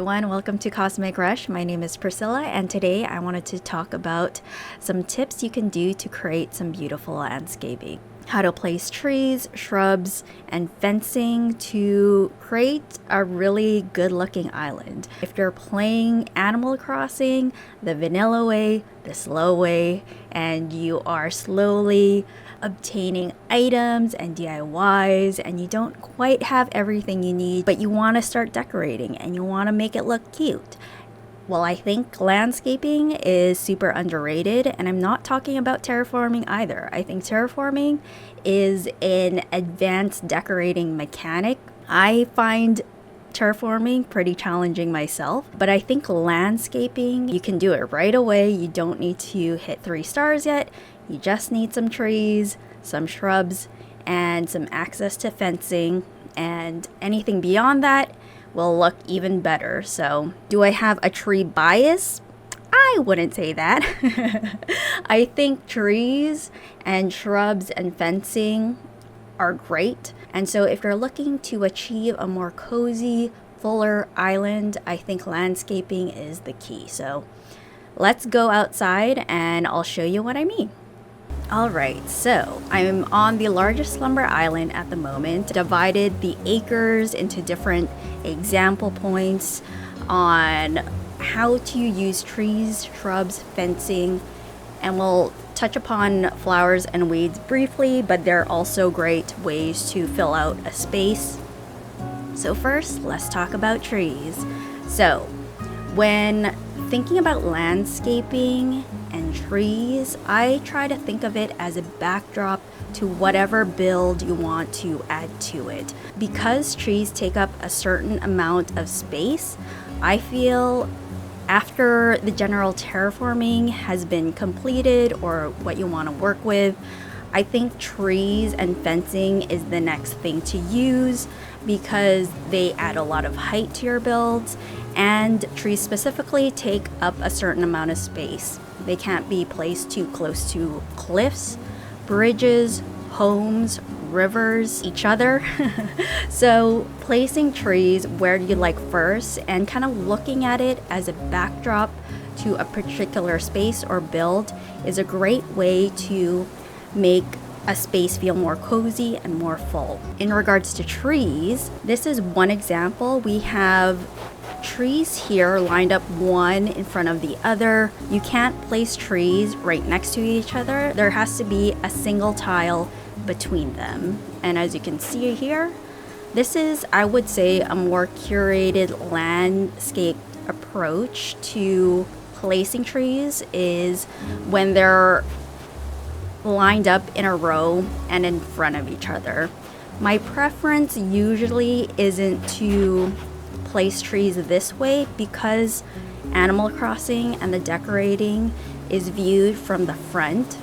everyone, welcome to Cosmic Rush. My name is Priscilla, and today I wanted to talk about some tips you can do to create some beautiful landscaping. How to place trees, shrubs, and fencing to create a really good looking island. If you're playing Animal Crossing the vanilla way, the slow way, and you are slowly obtaining items and DIYs and you don't quite have everything you need, but you want to start decorating and you want to make it look cute. Well, I think landscaping is super underrated, and I'm not talking about terraforming either. I think terraforming is an advanced decorating mechanic. I find terraforming pretty challenging myself, but I think landscaping, you can do it right away. You don't need to hit 3 stars yet. You just need some trees, some shrubs, and some access to fencing, and anything beyond that will look even better. So, do I have a tree bias? I wouldn't say that. I think trees and shrubs and fencing are great. And so if you're looking to achieve a more cozy, fuller island, I think landscaping is the key. So let's go outside and I'll show you what I mean. Alright, so I'm on the largest slumber island at the moment, divided the acres into different example points on how to use trees, shrubs, fencing, and we'll touch upon flowers and weeds briefly, but they're also great ways to fill out a space. So first, let's talk about trees. So, when thinking about landscaping and trees, I try to think of it as a backdrop to whatever build you want to add to it. Because trees take up a certain amount of space, I feel after the general terraforming has been completed or what you want to work with, I think trees and fencing is the next thing to use because they add a lot of height to your builds, and trees specifically take up a certain amount of space. They can't be placed too close to cliffs, bridges, homes, rivers, each other. So placing trees where you like first and kind of looking at it as a backdrop to a particular space or build is a great way to make a space feel more cozy and more full. In regards to trees, this is one example. We have trees here lined up one in front of the other. You can't place trees right next to each other. There has to be a single tile between them. And as you can see here, this is, I would say, a more curated landscape approach to placing trees is when they're lined up in a row and in front of each other. My preference usually isn't to place trees this way because Animal Crossing and the decorating is viewed from the front.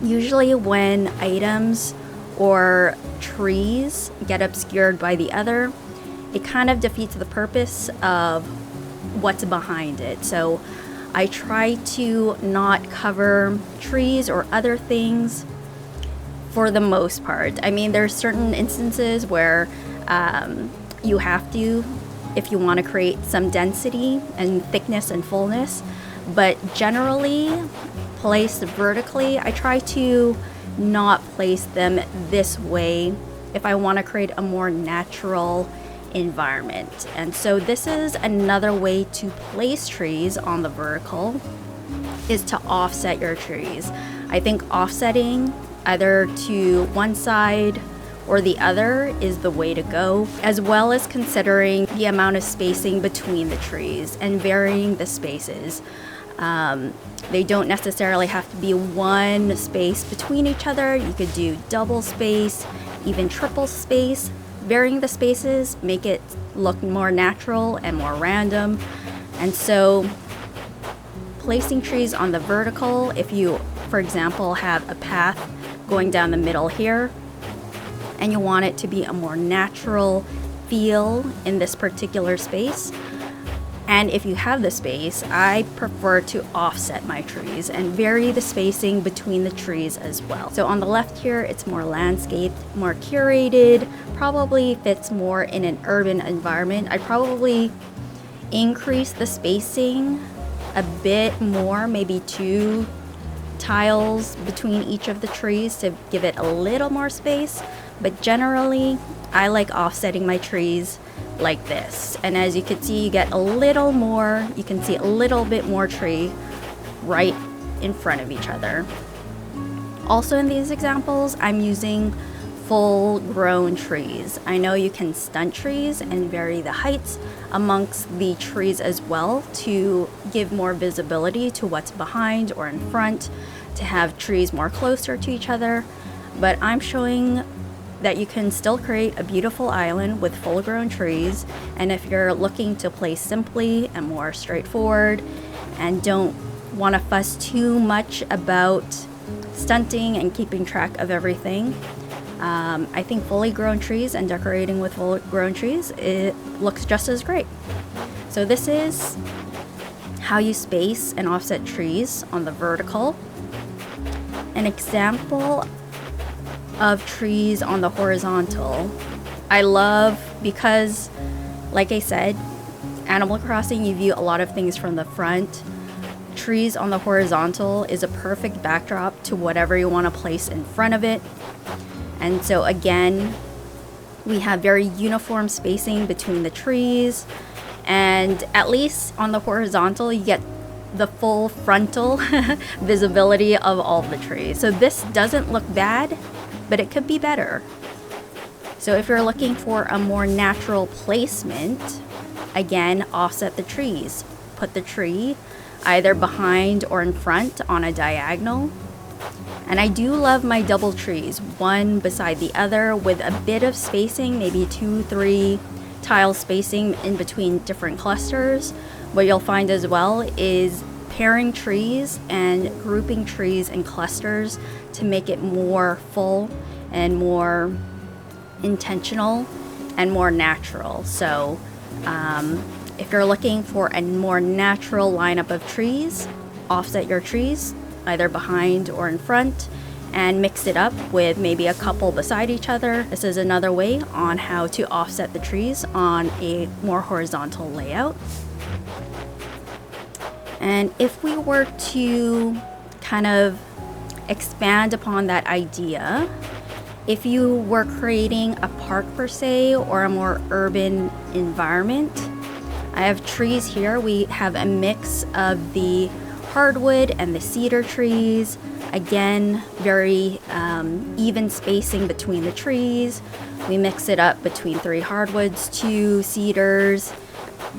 Usually when items or trees get obscured by the other, it kind of defeats the purpose of what's behind it. So I try to not cover trees or other things for the most part. I mean, there's certain instances where you have to, if you want to create some density and thickness and fullness, but generally placed vertically, I try to not place them this way if I want to create a more natural environment. And so this is another way to place trees on the vertical, is to offset your trees. I think offsetting either to one side or the other is the way to go, as well as considering the amount of spacing between the trees and varying the spaces. They don't necessarily have to be one space between each other. You could do double space, even triple space. Varying the spaces make it look more natural and more random. And so placing trees on the vertical, if you, for example, have a path going down the middle here, and you want it to be a more natural feel in this particular space, and if you have the space, I prefer to offset my trees and vary the spacing between the trees as well. So on the left here, it's more landscaped, more curated, probably fits more in an urban environment. I probably increase the spacing a bit more, maybe 2 tiles between each of the trees to give it a little more space. But generally, I like offsetting my trees like this. And as you can see, you get a little more, you can see a little bit more tree right in front of each other. Also in these examples, I'm using full-grown trees. I know you can stunt trees and vary the heights amongst the trees as well to give more visibility to what's behind or in front, to have trees more closer to each other. But I'm showing that you can still create a beautiful island with full-grown trees. And if you're looking to play simply and more straightforward and don't want to fuss too much about stunting and keeping track of everything, I think fully grown trees and decorating with full grown trees, it looks just as great. So this is how you space and offset trees on the vertical. An example of trees on the horizontal, I love because, like I said, Animal Crossing, you view a lot of things from the front. Trees on the horizontal is a perfect backdrop to whatever you want to place in front of it. And so again, we have very uniform spacing between the trees, and at least on the horizontal, you get the full frontal visibility of all the trees. So this doesn't look bad, but it could be better. So if you're looking for a more natural placement, again, offset the trees. Put the tree either behind or in front on a diagonal. And I do love my double trees, one beside the other with a bit of spacing, maybe 2-3 tile spacing in between different clusters. What you'll find as well is pairing trees and grouping trees in clusters to make it more full and more intentional and more natural. So if you're looking for a more natural lineup of trees, offset your trees either behind or in front and mix it up with maybe a couple beside each other. This is another way on how to offset the trees on a more horizontal layout. And if we were to kind of expand upon that idea, if you were creating a park per se or a more urban environment, I have trees here. We have a mix of the hardwood and the cedar trees. Again, very even spacing between the trees. We mix it up between 3 hardwoods, 2 cedars,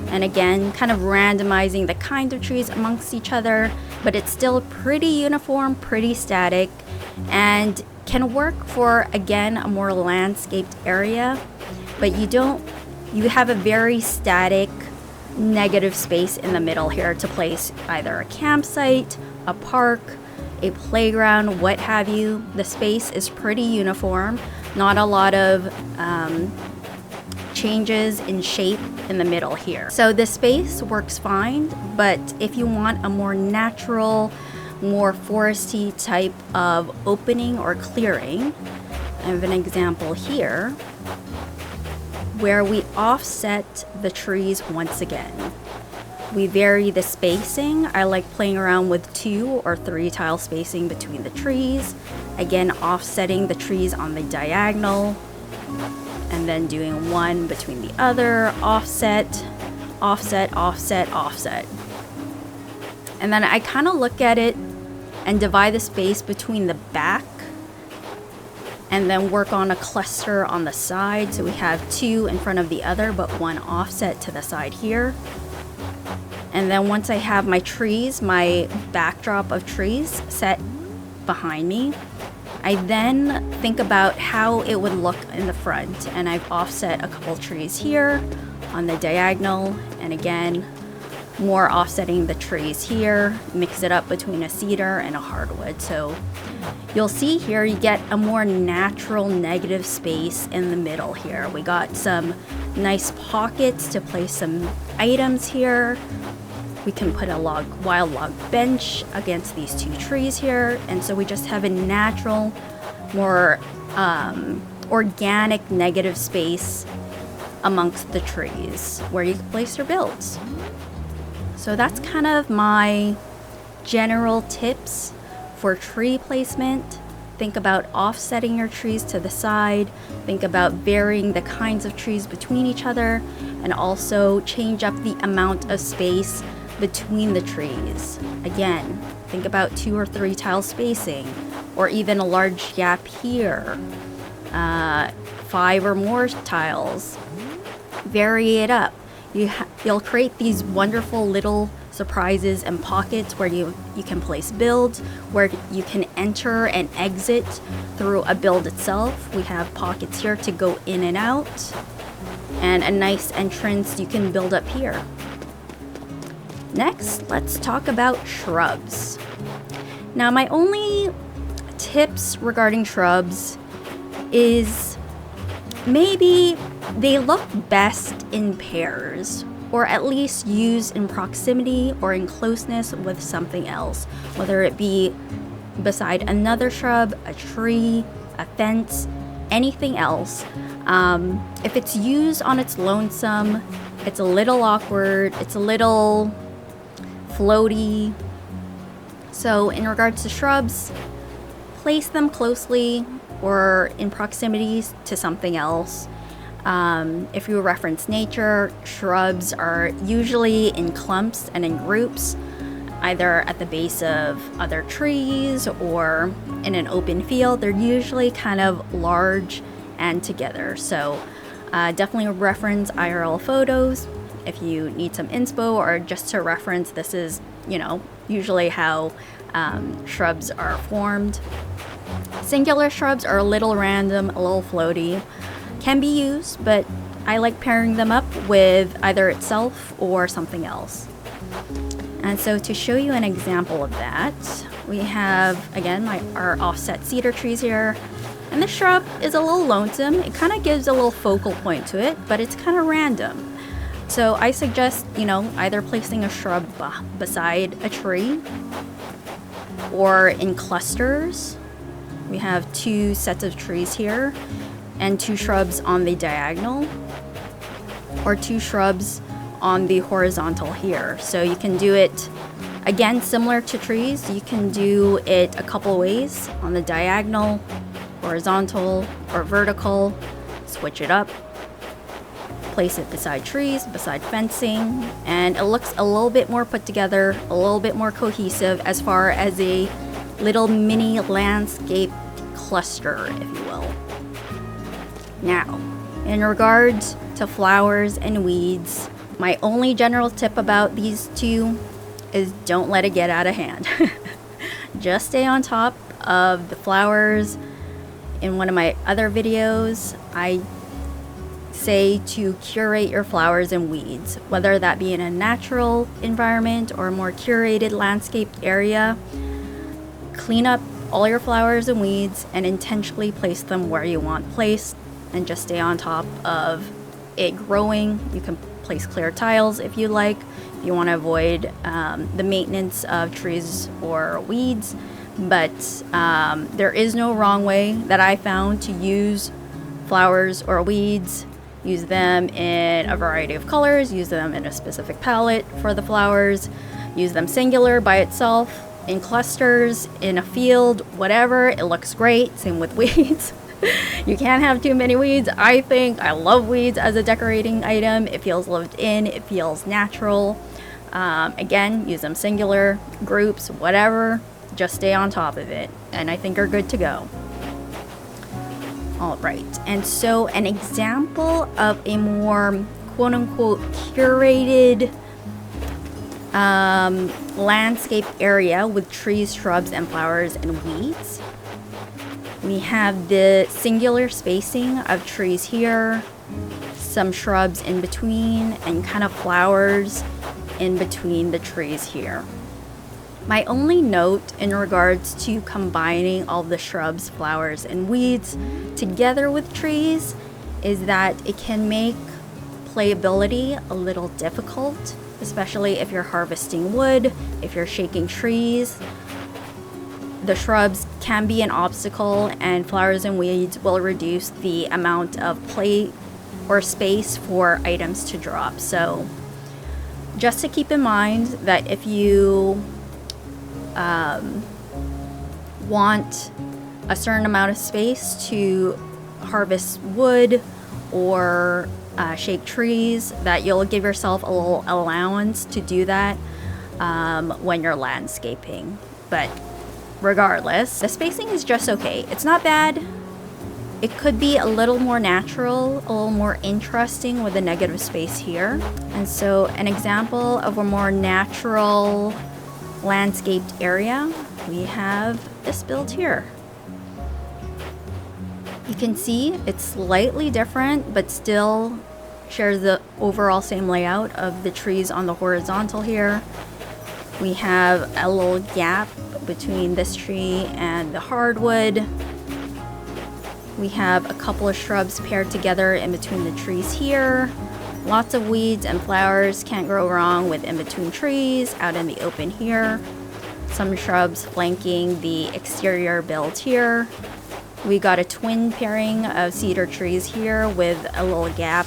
and again, kind of randomizing the kind of trees amongst each other, but it's still pretty uniform, pretty static, and can work for, again, a more landscaped area, but you have a very static negative space in the middle here to place either a campsite, a park, a playground, what have you. The space is pretty uniform, not a lot of changes in shape in the middle here. So the space works fine, but if you want a more natural, more foresty type of opening or clearing, I have an example here where we offset the trees once again. We vary the spacing. I like playing around with 2 or 3 tile spacing between the trees. Again, offsetting the trees on the diagonal, and then doing one between the other, offset, offset, offset, offset. And then I kind of look at it and divide the space between the back and then work on a cluster on the side. So we have 2 in front of the other, but 1 offset to the side here. And then once I have my trees, my backdrop of trees set behind me, I then think about how it would look in the front. And I've offset a couple trees here on the diagonal, and again, more offsetting the trees here, mix it up between a cedar and a hardwood. So you'll see here you get a more natural negative space in the middle here. We got some nice pockets to place some items here. We can put a wild log bench against these 2 trees here. And so we just have a natural, more organic negative space amongst the trees where you can place your builds. So that's kind of my general tips for tree placement. Think about offsetting your trees to the side. Think about varying the kinds of trees between each other, and also change up the amount of space between the trees. Again, think about 2 or 3 tile spacing, or even a large gap here. 5 or more tiles. Vary it up. You'll create these wonderful little surprises and pockets where you can place builds, where you can enter and exit through a build itself. We have pockets here to go in and out, and a nice entrance you can build up here. Next, let's talk about shrubs. Now, my only tips regarding shrubs is maybe they look best in pairs, or at least used in proximity or in closeness with something else, whether it be beside another shrub, a tree, a fence, anything else. If it's used on its lonesome, it's a little awkward, it's a little floaty. So in regards to shrubs, place them closely or in proximity to something else. If you reference nature, shrubs are usually in clumps and in groups, either at the base of other trees or in an open field. They're usually kind of large and together. So definitely reference IRL photos if you need some inspo, or just to reference, this is, usually how shrubs are formed. Singular shrubs are a little random, a little floaty. Can be used, but I like pairing them up with either itself or something else. And so to show you an example of that, we have, again, our offset cedar trees here. And the shrub is a little lonesome. It kind of gives a little focal point to it, but it's kind of random. So I suggest, either placing a shrub beside a tree or in clusters. We have 2 sets of trees here, and 2 shrubs on the diagonal, or 2 shrubs on the horizontal here. So you can do it, again, similar to trees. You can do it a couple ways: on the diagonal, horizontal, or vertical. Switch it up. Place it beside trees, beside fencing, and it looks a little bit more put together, a little bit more cohesive as far as a little mini landscape cluster, if you will. Now, in regards to flowers and weeds, my only general tip about these 2 is don't let it get out of hand. Just stay on top of the flowers. In one of my other videos, I say to curate your flowers and weeds, whether that be in a natural environment or a more curated landscaped area. Clean up all your flowers and weeds and intentionally place them where you want placed, and just stay on top of it growing. You can place clear tiles if you like, if you want to avoid the maintenance of trees or weeds. But there is no wrong way that I found to use flowers or weeds. Use them in a variety of colors, use them in a specific palette for the flowers, use them singular by itself, in clusters, in a field, whatever. It looks great. Same with weeds. You can't have too many weeds. I love weeds as a decorating item. It feels lived in, it feels natural. Again, use them singular, groups, whatever. Just stay on top of it, and I think you're good to go. All right, and so an example of a more quote-unquote curated landscape area with trees, shrubs, and flowers and weeds. We have the singular spacing of trees here, some shrubs in between, and kind of flowers in between the trees here. My only note in regards to combining all the shrubs, flowers, and weeds together with trees is that it can make playability a little difficult, especially if you're harvesting wood, if you're shaking trees. The shrubs can be an obstacle, and flowers and weeds will reduce the amount of play or space for items to drop. So Just to keep in mind that if you want a certain amount of space to harvest wood or shake trees, that you'll give yourself a little allowance to do that when you're landscaping. But regardless, the spacing is just okay. It's not bad. It could be a little more natural, a little more interesting with the negative space here. And so an example of a more natural landscaped area, we have this build here. You can see it's slightly different, but still shares the overall same layout of the trees on the horizontal here. We have a little gap between this tree and the hardwood. We have a couple of shrubs paired together in between the trees here. Lots of weeds and flowers, can't go wrong with in between trees out in the open here. Some shrubs flanking the exterior build here. We got a twin pairing of cedar trees here with a little gap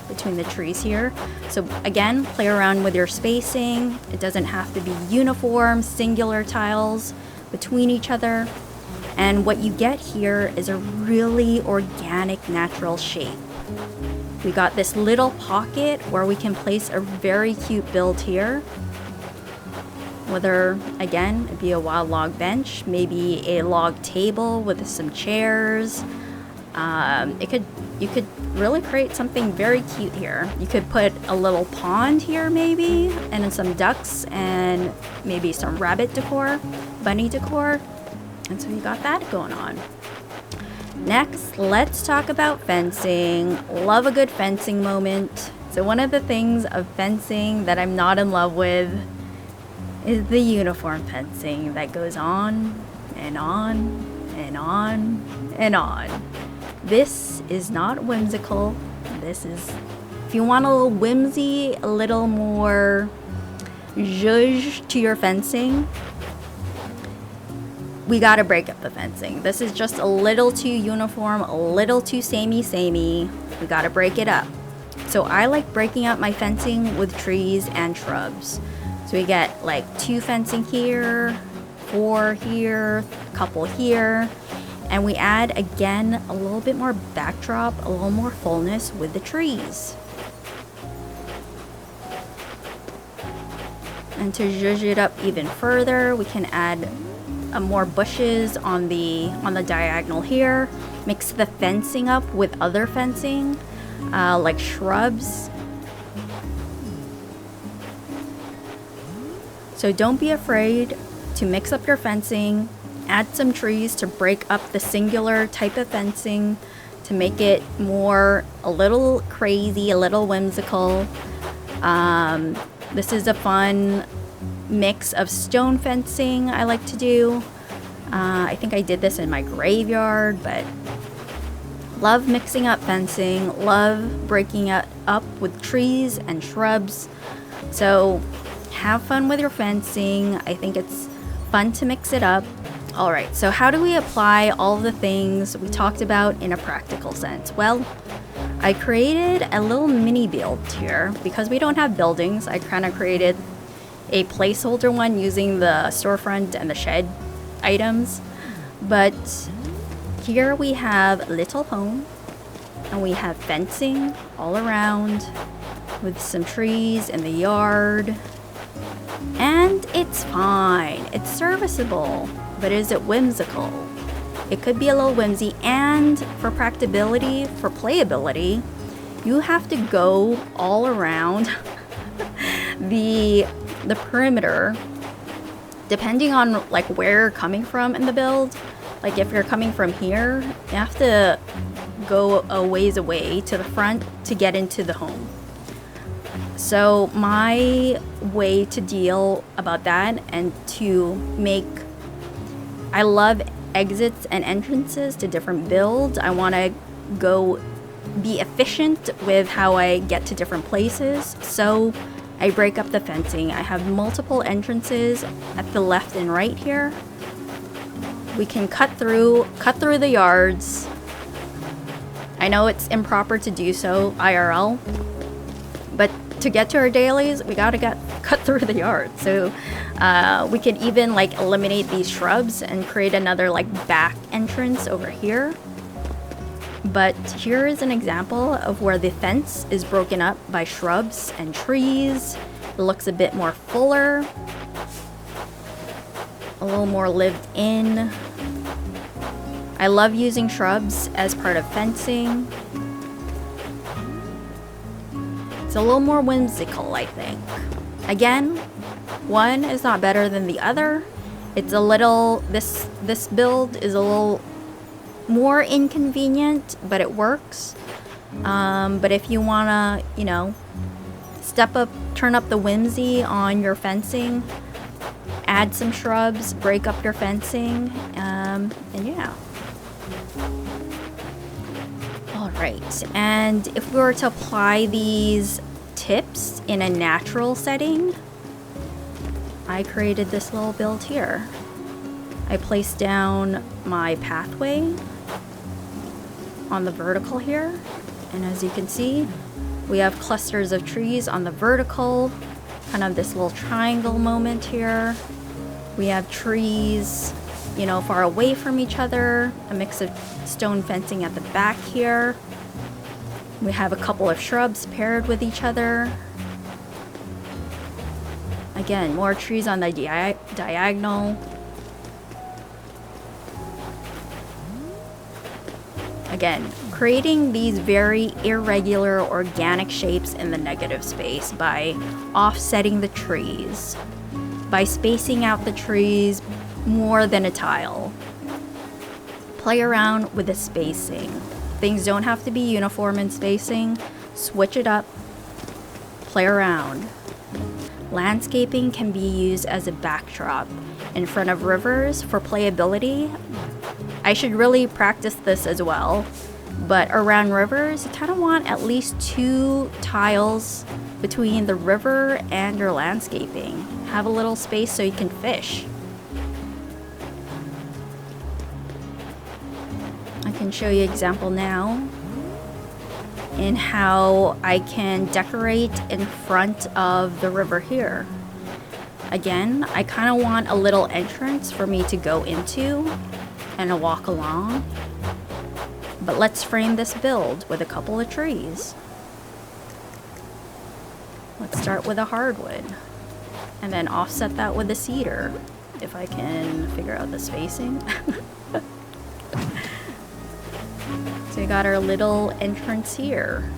between the trees here. So again, play around with your spacing. It doesn't have to be uniform, singular tiles between each other. And what you get here is a really organic, natural shape. We got this little pocket where we can place a very cute build here. Whether, again, it be a wild log bench, maybe a log table with some chairs. You could really create something very cute here. You could put a little pond here maybe, and then some ducks and maybe some rabbit decor, bunny decor. And so you got that going on. Next, let's talk about fencing. Love a good fencing moment. So one of the things of fencing that I'm not in love with is the uniform fencing that goes on and on and on and on. This is not whimsical. This is, if you want a little whimsy, a little more zhuzh to your fencing, we gotta break up the fencing. This is just a little too uniform, a little too samey. We gotta break it up. So I like breaking up my fencing with trees and shrubs. So we get like 2 fencing here, 4 here, a couple here, and we add again a little bit more backdrop, a little more fullness with the trees. And to zhuzh it up even further, we can add more bushes on the diagonal here. Mix the fencing up with other fencing, like shrubs. So don't be afraid to mix up your fencing, add some trees to break up the singular type of fencing, to make it more a little crazy, a little whimsical. This is a fun mix of stone fencing I like to do. I think I did this in my graveyard, but love mixing up fencing, love breaking it up with trees and shrubs. So have fun with your fencing. I think it's fun to mix it up. All right, so how do we apply all the things we talked about in a practical sense? Well, I created a little mini build here. Because we don't have buildings, I kind of created a placeholder one using the storefront and the shed items. But here we have a little home, and we have fencing all around with some trees in the yard. And it's fine, it's serviceable, but is it whimsical? It could be a little whimsy, and for practicability, for playability, you have to go all around the perimeter, depending on like where you're coming from in the build. Like if you're coming from here, you have to go a ways away to the front to get into the home. So my way to deal about that and to make, I love exits and entrances to different builds. I want to go be efficient with how I get to different places. So I break up the fencing. I have multiple entrances at the left and right here. We can cut through the yards. I know it's improper to do so IRL, but to get to our dailies, we gotta cut through the yard. So we could even like eliminate these shrubs and create another like back entrance over here. But here is an example of where the fence is broken up by shrubs and trees. It looks a bit more fuller, a little more lived in. I love using shrubs as part of fencing. It's a little more whimsical, I think. Again, one is not better than the other. It's a little, this build is a little more inconvenient, but it works. But if you wanna, you know, step up, turn up the whimsy on your fencing, add some shrubs, break up your fencing, and yeah. Alright, and if we were to apply these tips in a natural setting, I created this little build here. I placed down my pathway on the vertical here, and as you can see, we have clusters of trees on the vertical, kind of this little triangle moment here. We have trees, you know, far away from each other, a mix of stone fencing at the back here. We have a couple of shrubs paired with each other. Again, more trees on the diagonal. Again, creating these very irregular organic shapes in the negative space by offsetting the trees, by spacing out the trees more than a tile. Play around with the spacing. Things don't have to be uniform in spacing. Switch it up. Play around. Landscaping can be used as a backdrop in front of rivers for playability. I should really practice this as well, but around rivers, you kind of want at least 2 tiles between the river and your landscaping. Have a little space so you can fish. I can show you an example now in how I can decorate in front of the river here. Again, I kind of want a little entrance for me to go into and a walk along. But let's frame this build with a couple of trees. Let's start with a hardwood and then offset that with a cedar, if I can figure out the spacing. So we got our little entrance here.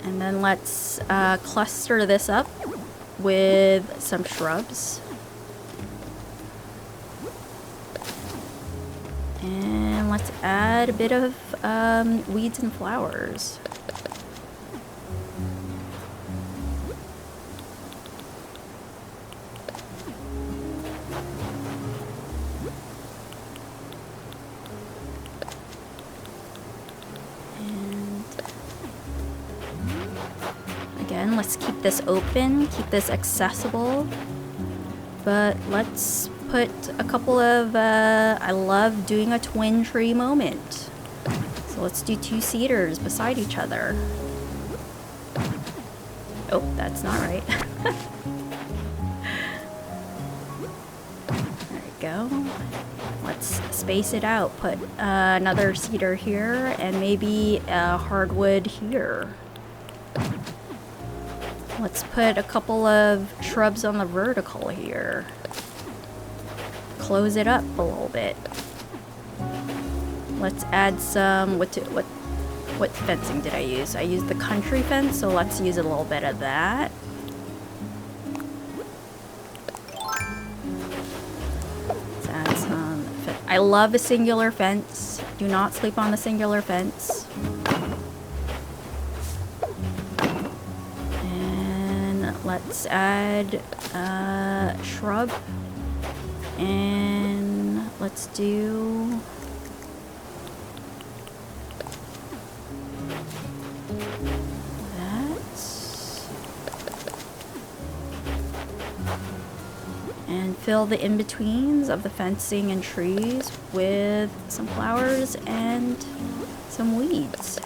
And then let's cluster this up with some shrubs. And let's add a bit of weeds and flowers. And again, let's keep this open, keep this accessible. But let's put a couple of, I love doing a twin tree moment. So let's do 2 cedars beside each other. Oh, that's not right. There we go. Let's space it out. Put another cedar here and maybe a hardwood here. Let's put a couple of shrubs on the vertical here. Close it up a little bit. Let's add some, what fencing did I use? I used the country fence, so let's use a little bit of that. Let's add some, I love a singular fence. Do not sleep on the singular fence. And let's add a shrub. And let's do that. And fill the in-betweens of the fencing and trees with some flowers and some weeds.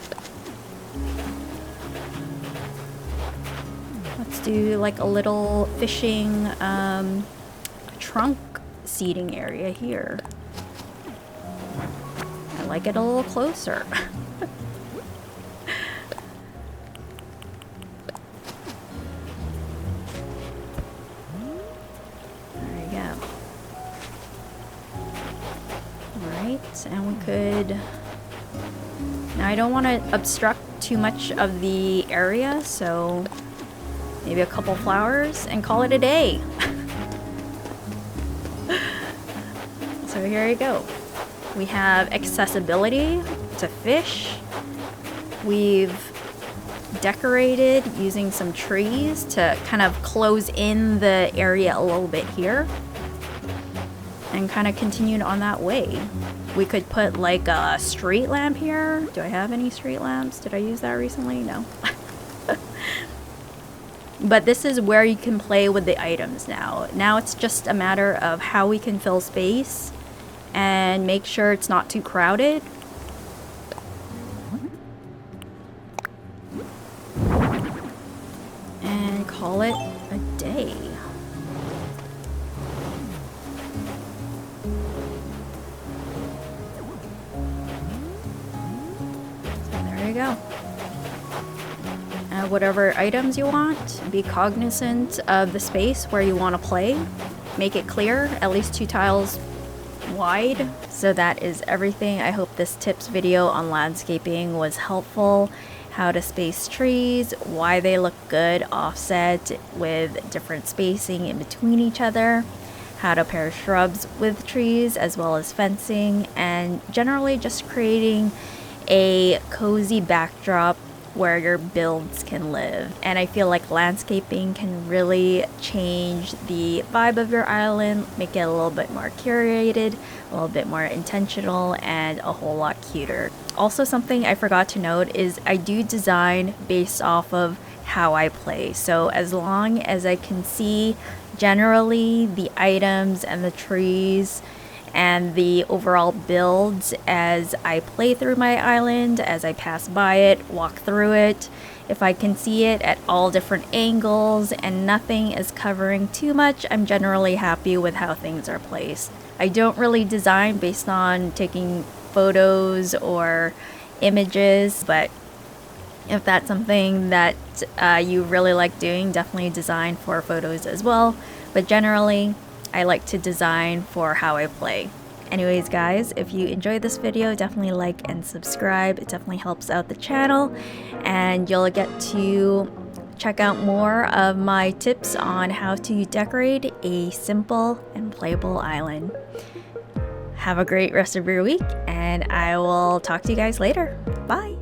do like a little fishing trunk seating area here. I like it a little closer. There you go. Alright, and we could... Now I don't want to obstruct too much of the area, so maybe a couple flowers and call it a day. So here you go. We have accessibility to fish. We've decorated using some trees to kind of close in the area a little bit here. And kind of continued on that way. We could put like a street lamp here. Do I have any street lamps? Did I use that recently? No. But this is where you can play with the items now. Now it's just a matter of how we can fill space and make sure it's not too crowded. And call it a day. There you go. Whatever items you want, be cognizant of the space where you want to play. Make it clear, at least 2 tiles wide. So that is everything. I hope this tips video on landscaping was helpful. How to space trees, why they look good offset with different spacing in between each other. How to pair shrubs with trees as well as fencing, and generally just creating a cozy backdrop where your builds can live. And I feel like landscaping can really change the vibe of your island, make it a little bit more curated, a little bit more intentional, and a whole lot cuter. Also, something I forgot to note is I do design based off of how I play. So as long as I can see generally the items and the trees and the overall builds as I play through my island, as I pass by it, walk through it, if I can see it at all different angles and nothing is covering too much, I'm generally happy with how things are placed. I don't really design based on taking photos or images, but if that's something that you really like doing, definitely design for photos as well. But generally, I like to design for how I play. Anyways guys, if you enjoyed this video, definitely like and subscribe. It definitely helps out the channel, and you'll get to check out more of my tips on how to decorate a simple and playable island. Have a great rest of your week, and I will talk to you guys later. Bye!